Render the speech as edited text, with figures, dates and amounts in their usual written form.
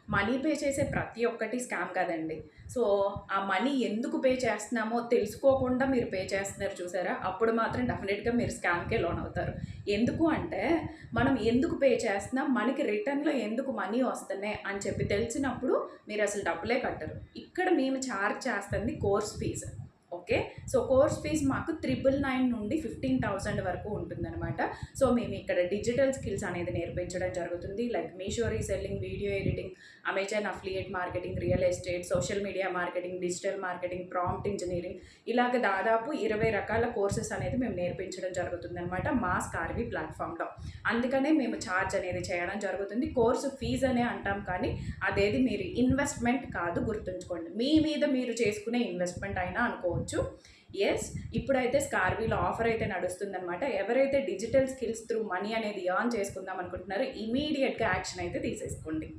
Money pay చేసే ప్రతి ఒక్కటి స్కామ్ కాదండి. సో, ఆ మనీ ఎందుకు పే చేస్తున్నామో తెలుసుకోకుండా మీరు పే చేస్తున్నారు చూసారా? అప్పుడు మాత్రం డెఫినెట్‌గా మీరు స్కామ్‌కే లోనవుతారు. ఎందుకు అంటే, మనం ఎందుకు పే చేస్తున్నాం, మనకి రిటర్న్‌లో ఎందుకు మనీ వస్తున్నాయి అని చెప్పి తెలిసినప్పుడు మీరసలు డబ్బులే కట్టరు. ఇక్కడ మేము చార్జ్ చేస్తుంది course fees. Okay. So, course fees మాకు 999 నుండి 15,000 వరకు ఉంటుందనమాట. సో, మేము ఇక్కడ డిజిటల్ స్కిల్స్ అనేది నేర్పించడం జరుగుతుంది. Like Meesho reselling, video editing, Amazon affiliate marketing, real estate, social media marketing, digital marketing, prompt engineering ఇలాగ దాదాపు 20 రకాల కోర్సెస్ అనేది మేము నేర్పించడం జరుగుతుందనమాట మా స్కార్వి ప్లాట్‌ఫామ్‌లో. అందుకనే మేము ఛార్జ్ అనేది చేయడం జరుగుతుంది. కోర్సు ఫీజ్ అనే అంటాం కానీ అదేది మీరు ఇన్వెస్ట్‌మెంట్ కాదు గుర్తుంచుకోండి. మీ మీద మీరు చేసుకునే ఇన్వెస్ట్‌మెంట్ అయినా అనుకోవచ్చు. యెస్. ఇప్పుడైతే స్కార్వీలో ఆఫర్ అయితే నడుస్తుందనమాట. ఎవరైతే డిజిటల్ స్కిల్స్ త్రూ మనీ అనేది ఎర్న్ చేసుకుందాం అనుకుంటున్నారో ఇమ్మీడియేట్‌గా యాక్షన్ అయితే తీసేసుకోండి.